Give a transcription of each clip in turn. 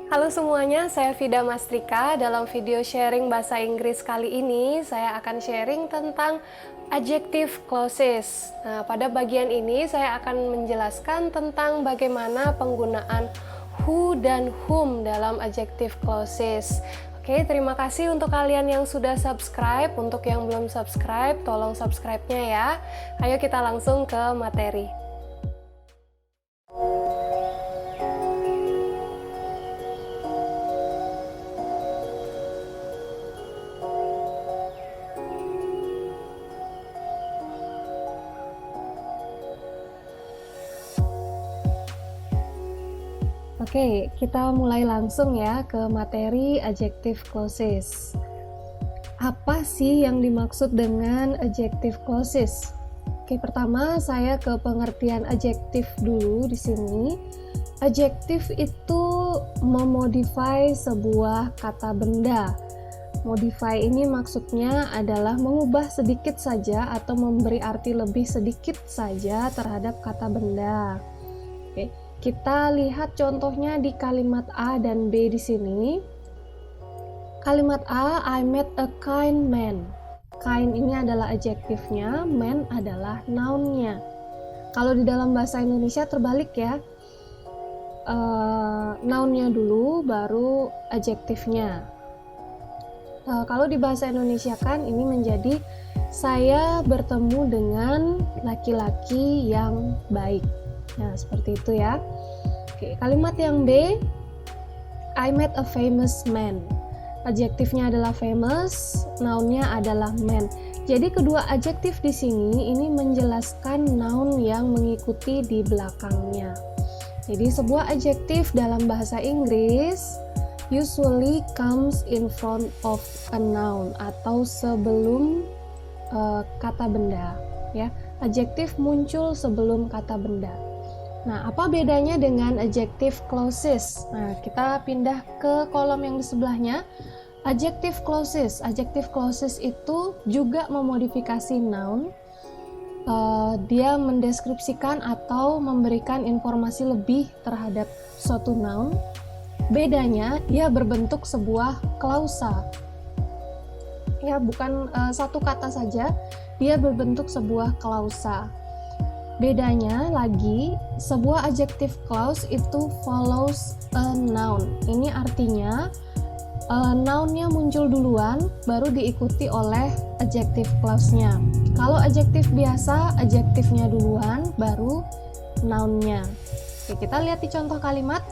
Halo semuanya, saya Vida Mastrika. Dalam video sharing bahasa Inggris kali ini, saya akan sharing tentang adjective clauses. Nah, pada bagian ini saya akan menjelaskan tentang bagaimana penggunaan who dan whom dalam adjective clauses. Oke, terima kasih untuk kalian yang sudah subscribe. Untuk yang belum subscribe, tolong subscribe-nya ya. Ayo kita langsung ke materi. Oke, kita mulai langsung ya ke materi adjective clauses. Apa sih yang dimaksud dengan adjective clauses? Oke, pertama saya ke pengertian adjektif dulu di sini. Adjektif itu memodify sebuah kata benda. Modify ini maksudnya adalah mengubah sedikit saja atau memberi arti lebih sedikit saja terhadap kata benda. Oke. Kita lihat contohnya di kalimat A dan B di sini. Kalimat A, I met a kind man. Kind ini adalah adjektifnya, man adalah noun-nya. Kalau di dalam bahasa Indonesia terbalik ya. Noun-nya dulu, baru adjektifnya. Kalau di bahasa Indonesia kan ini menjadi saya bertemu dengan laki-laki yang baik. Nah, seperti itu ya. Oke, kalimat yang B, I met a famous man. Adjektifnya adalah famous, noun-nya adalah man. Jadi kedua adjektif di sini ini menjelaskan noun yang mengikuti di belakangnya. Jadi sebuah adjektif dalam bahasa Inggris usually comes in front of a noun atau sebelum kata benda, ya. Adjektif muncul sebelum kata benda. Nah, apa bedanya dengan adjective clauses? Nah, kita pindah ke kolom yang di sebelahnya. Adjective clauses. Adjective clauses itu juga memodifikasi noun. Dia mendeskripsikan atau memberikan informasi lebih terhadap suatu noun. Bedanya, dia berbentuk sebuah klausa. Ya, bukan satu kata saja, dia berbentuk sebuah klausa. Bedanya lagi, sebuah adjective clause itu follows a noun. Ini artinya noun-nya muncul duluan, baru diikuti oleh adjective clause-nya. Kalau adjektif biasa, adjektifnya duluan, baru noun-nya. Oke, kita lihat di contoh kalimat.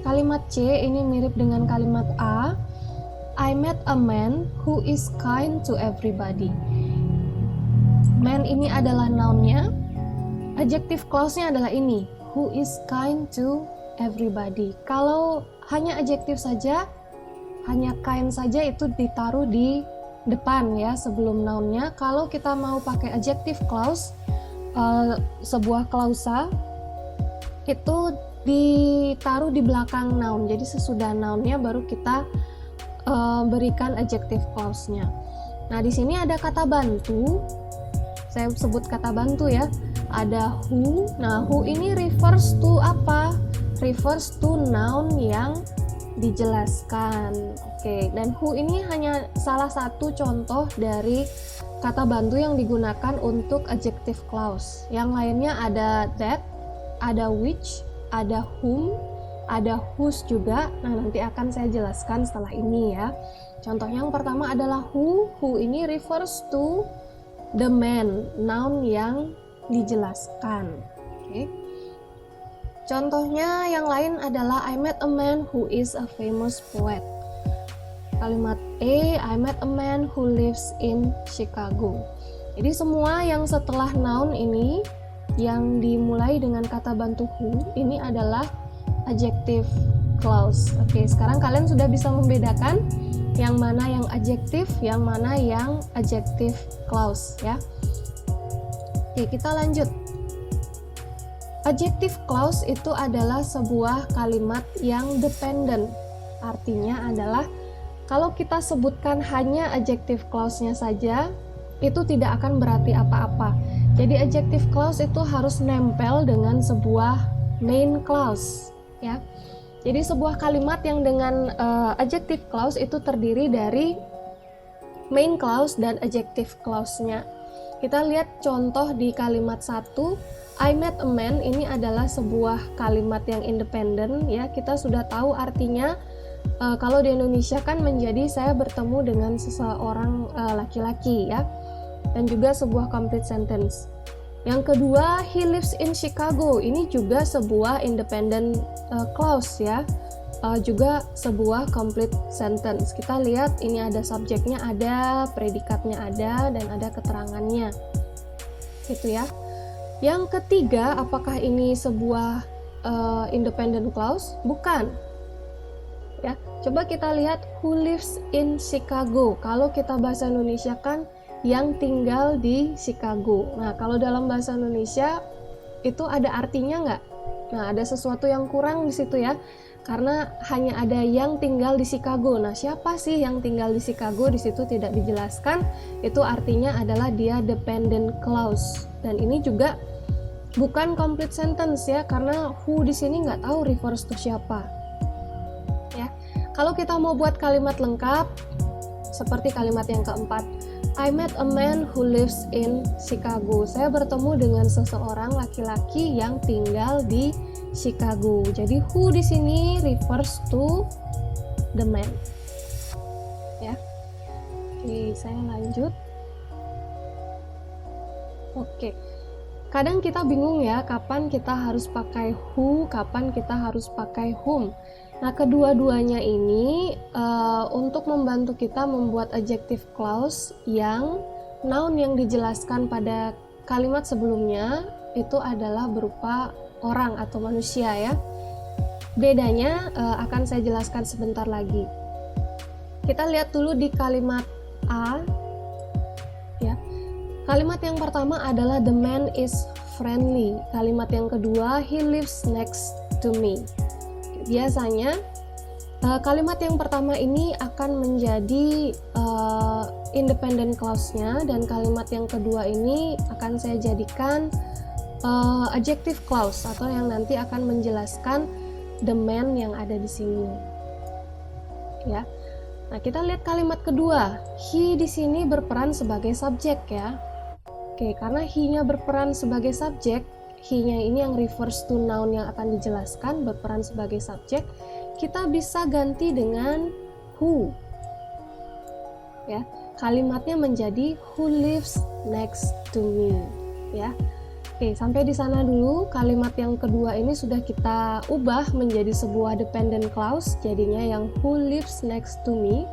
Kalimat C ini mirip dengan kalimat A. I met a man who is kind to everybody. Man ini adalah noun-nya. Adjective clause-nya adalah ini, who is kind to everybody. Kalau hanya adjektif saja, hanya kind saja itu ditaruh di depan ya sebelum noun-nya. Kalau kita mau pakai adjective clause, sebuah klausa itu ditaruh di belakang noun. Jadi sesudah noun-nya baru kita berikan adjective clause-nya. Nah, di sini ada kata bantu. Saya sebut kata bantu ya. Ada who. Nah, who ini refers to apa? Refers to noun yang dijelaskan. Oke, dan who ini hanya salah satu contoh dari kata bantu yang digunakan untuk adjective clause. Yang lainnya ada that, ada which, ada whom, ada whose juga. Nah, nanti akan saya jelaskan setelah ini ya. Contoh yang pertama adalah who. Who ini refers to the man, noun yang dijelaskan. Oke. Contohnya yang lain adalah I met a man who is a famous poet. Kalimat E, I met a man who lives in Chicago. Jadi semua yang setelah noun ini yang dimulai dengan kata bantu who ini adalah adjective clause. Oke, sekarang kalian sudah bisa membedakan yang mana yang adjektif, yang mana yang adjective clause ya. Oke, kita lanjut. Adjective clause itu adalah sebuah kalimat yang dependent. Artinya adalah kalau kita sebutkan hanya adjective clause-nya saja, itu tidak akan berarti apa-apa. Jadi adjective clause itu harus nempel dengan sebuah main clause, ya. Jadi sebuah kalimat yang dengan adjective clause itu terdiri dari main clause dan adjective clause-nya. Kita lihat contoh di kalimat 1, I met a man. Ini adalah sebuah kalimat yang independen ya. Kita sudah tahu artinya. Kalau di Indonesia kan menjadi saya bertemu dengan seseorang laki-laki ya. Dan juga sebuah complete sentence. Yang kedua, he lives in Chicago. Ini juga sebuah independent clause ya, juga sebuah complete sentence. Kita lihat ini ada subjeknya ada, predikatnya ada, dan ada keterangannya. Gitu ya. Yang ketiga, apakah ini sebuah independent clause? Bukan. Ya, coba kita lihat who lives in Chicago. Kalau kita bahasa Indonesia kan yang tinggal di Chicago. Nah, kalau dalam bahasa Indonesia itu ada artinya nggak? Nah, ada sesuatu yang kurang di situ ya, karena hanya ada yang tinggal di Chicago. Nah, siapa sih yang tinggal di Chicago? Di situ tidak dijelaskan. Itu artinya adalah dia dependent clause. Dan ini juga bukan complete sentence ya, karena who di sini nggak tahu refers to siapa. Ya, kalau kita mau buat kalimat lengkap, seperti kalimat yang keempat. I met a man who lives in Chicago. Saya bertemu dengan seseorang laki-laki yang tinggal di Chicago. Jadi who di sini refers to the man. Ya. Oke, saya lanjut. Oke. Kadang kita bingung ya, kapan kita harus pakai who, kapan kita harus pakai whom. Nah, kedua-duanya ini untuk membantu kita membuat adjective clause yang noun yang dijelaskan pada kalimat sebelumnya itu adalah berupa orang atau manusia ya. Bedanya akan saya jelaskan sebentar lagi. Kita lihat dulu di kalimat A ya. Kalimat yang pertama adalah the man is friendly. Kalimat yang kedua, he lives next to me. Biasanya kalimat yang pertama ini akan menjadi independent clause-nya, dan kalimat yang kedua ini akan saya jadikan adjective clause atau yang nanti akan menjelaskan the man yang ada di sini. Ya. Nah, kita lihat kalimat kedua. He di sini berperan sebagai subjek ya. Oke, karena he-nya berperan sebagai subjek, he-nya ini yang refers to noun yang akan dijelaskan, berperan sebagai subjek, kita bisa ganti dengan who. Ya, kalimatnya menjadi who lives next to me. Ya. Oke, sampai di sana dulu. Kalimat yang kedua ini sudah kita ubah menjadi sebuah dependent clause, jadinya yang who lives next to me.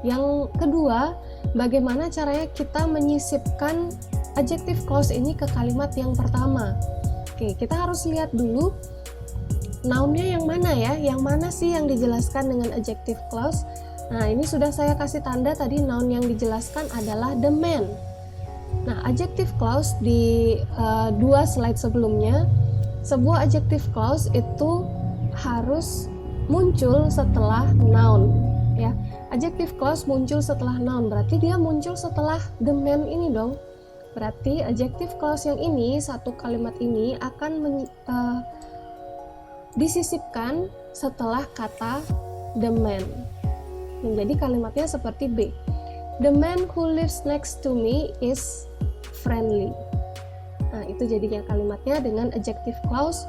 Yang kedua, bagaimana caranya kita menyisipkan adjective clause ini ke kalimat yang pertama. Oke, kita harus lihat dulu noun-nya yang mana ya, yang mana sih yang dijelaskan dengan adjective clause. Nah, ini sudah saya kasih tanda tadi, noun yang dijelaskan adalah the man. Nah, adjective clause di 2 slide sebelumnya, sebuah adjective clause itu harus muncul setelah noun ya. Adjective clause muncul setelah noun, berarti dia muncul setelah the man ini dong. Berarti adjective clause yang ini, satu kalimat ini akan disisipkan setelah kata the man. Menjadi kalimatnya seperti B. The man who lives next to me is friendly. Nah, itu jadinya kalimatnya dengan adjective clause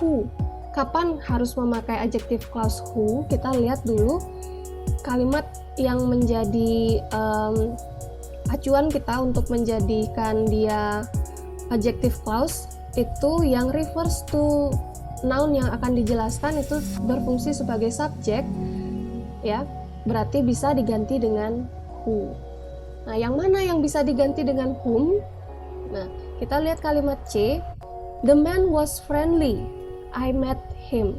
who. Kapan harus memakai adjective clause who? Kita lihat dulu kalimat yang menjadi acuan kita untuk menjadikan dia adjective clause itu yang refers to noun yang akan dijelaskan itu berfungsi sebagai subjek ya, berarti bisa diganti dengan who. Nah, yang mana yang bisa diganti dengan whom? Nah, kita lihat kalimat C. The man was friendly. I met him.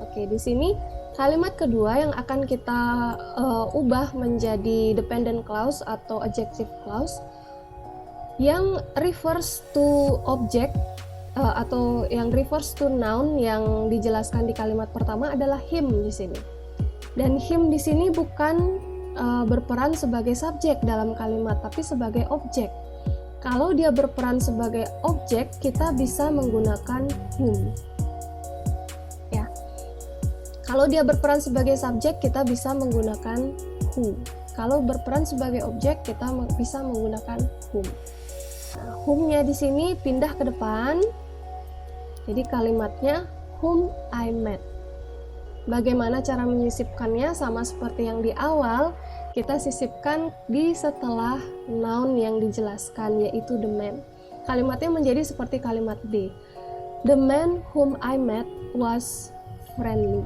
Oke, di sini kalimat kedua yang akan kita ubah menjadi dependent clause atau adjective clause yang refers to object atau yang refers to noun yang dijelaskan di kalimat pertama adalah him di sini. Dan him di sini bukan berperan sebagai subjek dalam kalimat, tapi sebagai objek. Kalau dia berperan sebagai objek, kita bisa menggunakan whom. Ya. Kalau dia berperan sebagai subjek, kita bisa menggunakan who. Kalau berperan sebagai objek, kita bisa menggunakan whom. Nah, whom-nya di sini pindah ke depan. Jadi kalimatnya whom I met. Bagaimana cara menyisipkannya? Sama seperti yang di awal, kita sisipkan di setelah noun yang dijelaskan, yaitu the man. Kalimatnya menjadi seperti kalimat D. The man whom I met was friendly.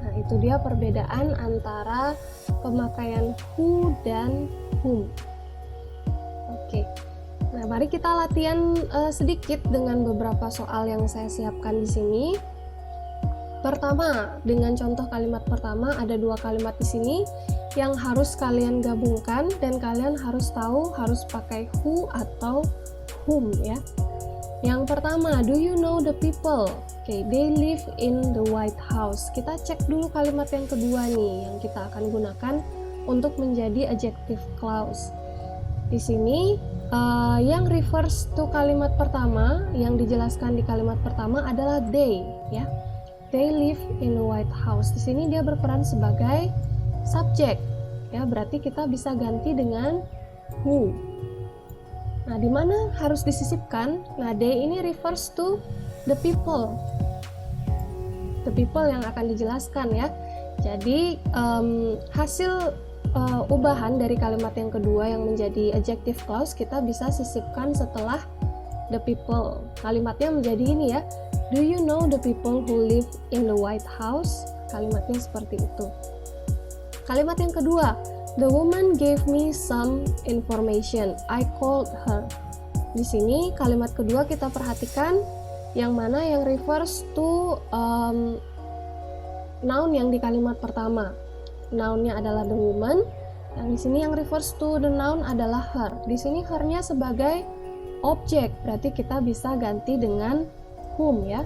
Nah, itu dia perbedaan antara pemakaian who dan whom. Oke. Nah, mari kita latihan sedikit dengan beberapa soal yang saya siapkan di sini. Pertama, dengan contoh kalimat pertama ada dua kalimat di sini yang harus kalian gabungkan dan kalian harus tahu harus pakai who atau whom ya. Yang pertama, do you know the people? Oke, they live in the White House. Kita cek dulu kalimat yang kedua nih yang kita akan gunakan untuk menjadi adjective clause. Di sini yang refers to kalimat pertama yang dijelaskan di kalimat pertama adalah they ya. They live in the White House. Di sini dia berperan sebagai subjek ya, berarti kita bisa ganti dengan who. Nah, di mana harus disisipkan? Nah, they ini refers to the people. The people yang akan dijelaskan ya. Jadi hasil ubahan dari kalimat yang kedua yang menjadi adjective clause kita bisa sisipkan setelah the people. Kalimatnya menjadi ini ya. Do you know the people who live in the White House? Kalimatnya seperti itu. Kalimat yang kedua, the woman gave me some information. I called her. Di sini kalimat kedua kita perhatikan yang mana yang refers to noun yang di kalimat pertama. Nounnya adalah the woman. Yang di sini yang refers to the noun adalah her. Di sini her-nya sebagai objek, berarti kita bisa ganti dengan whom ya.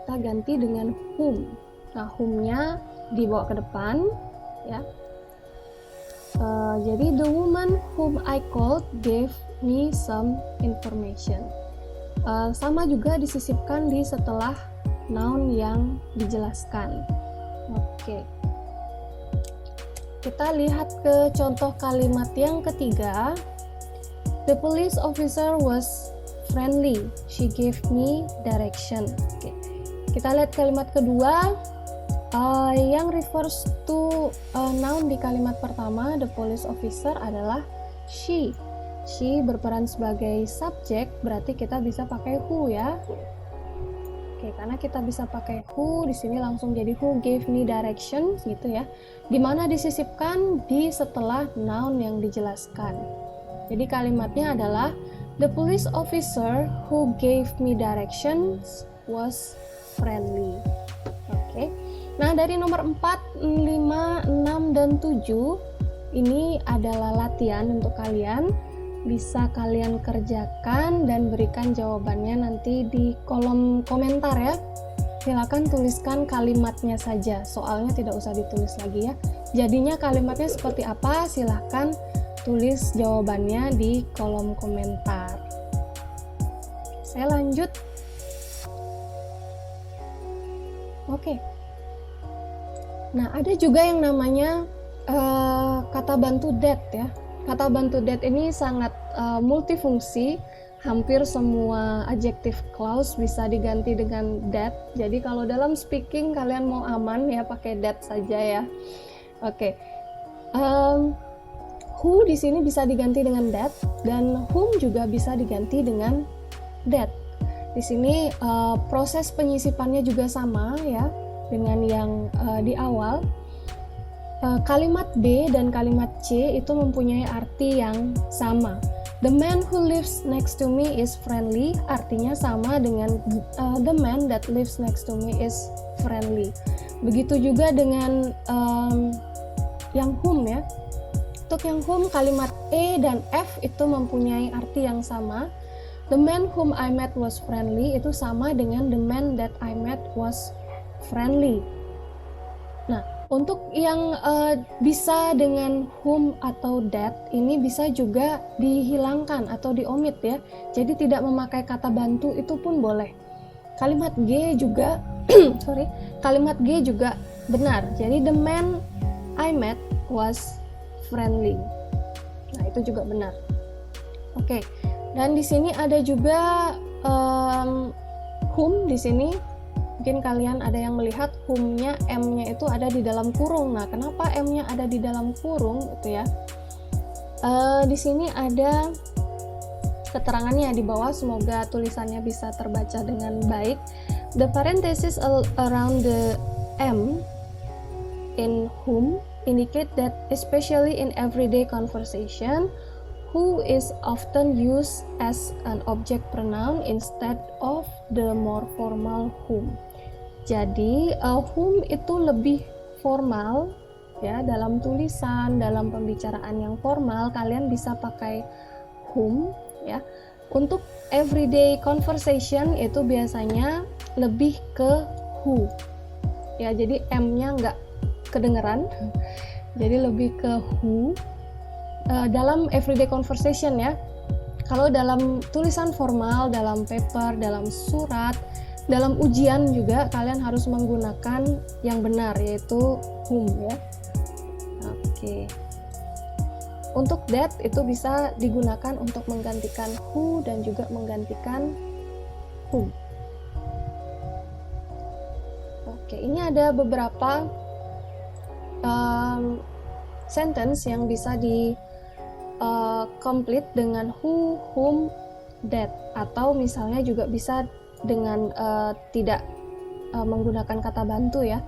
Kita ganti dengan whom. Nah, whom-nya dibawa ke depan ya. Jadi the woman whom I called gave me some information. Sama juga disisipkan di setelah noun yang dijelaskan. Oke. Kita lihat ke contoh kalimat yang ketiga. The police officer was friendly. She gave me direction. Oke. Kita lihat kalimat kedua. Yang refers to noun di kalimat pertama, the police officer adalah she. She berperan sebagai subjek, berarti kita bisa pakai who ya. Oke, karena kita bisa pakai who, di sini langsung jadi who gave me direction gitu ya. Dimana disisipkan di setelah noun yang dijelaskan. Jadi kalimatnya adalah the police officer who gave me directions was friendly. Oke. Nah, dari nomor 4, 5, 6, dan 7 ini adalah latihan untuk kalian. Bisa kalian kerjakan dan berikan jawabannya nanti di kolom komentar ya. Silakan tuliskan kalimatnya saja, soalnya tidak usah ditulis lagi ya. Jadinya kalimatnya seperti apa? Silahkan tulis jawabannya di kolom komentar. Saya lanjut. Oke. Nah, ada juga yang namanya kata bantu that ya. Kata bantu that ini sangat multifungsi. Hampir semua adjective clause bisa diganti dengan that. Jadi kalau dalam speaking kalian mau aman ya pakai that saja ya. Oke. Who di sini bisa diganti dengan that dan whom juga bisa diganti dengan that. Di sini proses penyisipannya juga sama ya dengan yang di awal. Kalimat B dan kalimat C itu mempunyai arti yang sama. The man who lives next to me is friendly, artinya sama dengan the man that lives next to me is friendly. Begitu juga dengan yang whom ya. Untuk yang whom, kalimat E dan F itu mempunyai arti yang sama. The man whom I met was friendly itu sama dengan the man that I met was friendly. Nah, untuk yang bisa dengan whom atau that ini bisa juga dihilangkan atau diomit ya. Jadi tidak memakai kata bantu itu pun boleh. Kalimat G juga sorry, kalimat G juga benar. Jadi the man I met was friendly. Nah, itu juga benar. Oke. Dan di sini ada juga whom di sini. Mungkin kalian ada yang melihat whom-nya, M-nya itu ada di dalam kurung. Nah, kenapa M-nya ada di dalam kurung gitu ya? Di sini ada keterangannya di bawah, semoga tulisannya bisa terbaca dengan baik. The parenthesis around the M in whom indicate that especially in everyday conversation, who is often used as an object pronoun instead of the more formal whom. Jadi whom itu lebih formal ya, dalam tulisan, dalam pembicaraan yang formal kalian bisa pakai whom ya. Untuk everyday conversation itu biasanya lebih ke who ya, jadi M-nya nggak kedengeran, jadi lebih ke who dalam everyday conversation ya. Kalau dalam tulisan formal, dalam paper, dalam surat, dalam ujian juga kalian harus menggunakan yang benar, yaitu whom ya. Oke. Untuk that itu bisa digunakan untuk menggantikan who dan juga menggantikan whom. Oke, ini ada beberapa sentence yang bisa di complete dengan who, whom, that, atau misalnya juga bisa dengan tidak menggunakan kata bantu ya,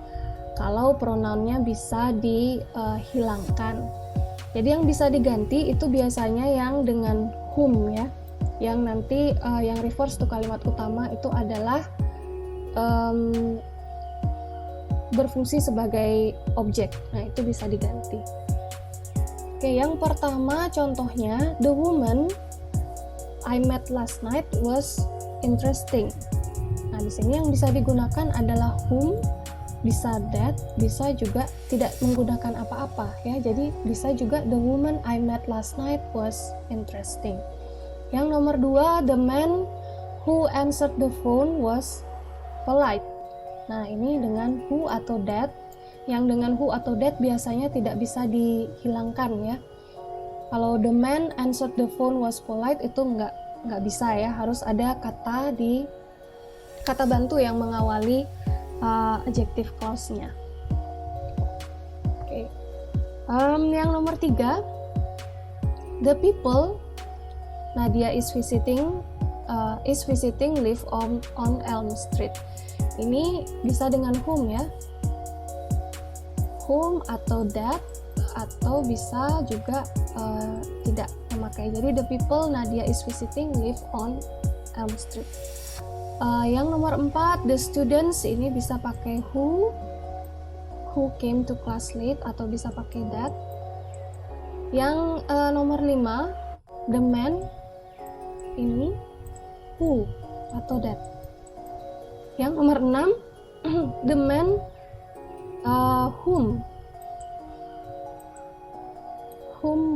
kalau pronounnya bisa dihilangkan. Jadi yang bisa diganti itu biasanya yang dengan whom ya, yang nanti yang reverse to kalimat utama itu adalah berfungsi sebagai objek. Nah, itu bisa diganti. Oke, yang pertama contohnya, the woman I met last night was interesting. Nah, di sini yang bisa digunakan adalah whom, bisa that, bisa juga tidak menggunakan apa-apa ya. Jadi bisa juga the woman I met last night was interesting. Yang nomor 2, the man who answered the phone was polite. Nah, ini dengan who atau that. Yang dengan who atau that biasanya tidak bisa dihilangkan ya. Kalau the man answered the phone was polite itu nggak bisa ya, harus ada kata bantu yang mengawali adjective clause-nya. Oke. Yang nomor 3, the people Nadia is visiting live on Elm Street. Ini bisa dengan whom ya, whom atau that, atau bisa juga tidak memakai. Jadi the people Nadia is visiting live on Elm Street. Yang nomor 4, the students, ini bisa pakai who came to class late, atau bisa pakai that. Yang nomor 5, the man, ini who atau that. Yang nomor 6, the man whom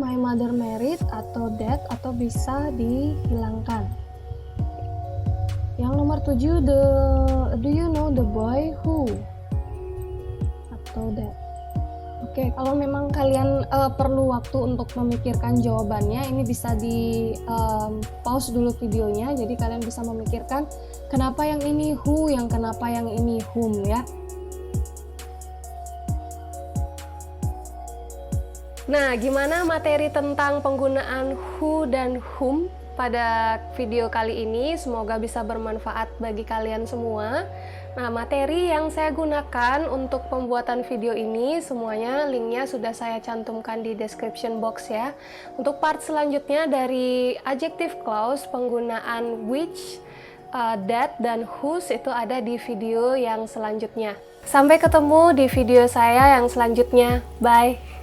my mother married, atau that, atau bisa dihilangkan. Yang nomor 7, do you know the boy who, atau that. Oke, kalau memang kalian perlu waktu untuk memikirkan jawabannya, ini bisa di pause dulu videonya, jadi kalian bisa memikirkan kenapa yang ini who, yang kenapa yang ini whom ya. Nah, gimana materi tentang penggunaan who dan whom pada video kali ini? Semoga bisa bermanfaat bagi kalian semua. Nah, materi yang saya gunakan untuk pembuatan video ini semuanya linknya sudah saya cantumkan di description box ya. Untuk part selanjutnya dari adjective clause, penggunaan which, that, dan whose itu ada di video yang selanjutnya. Sampai ketemu di video saya yang selanjutnya. Bye!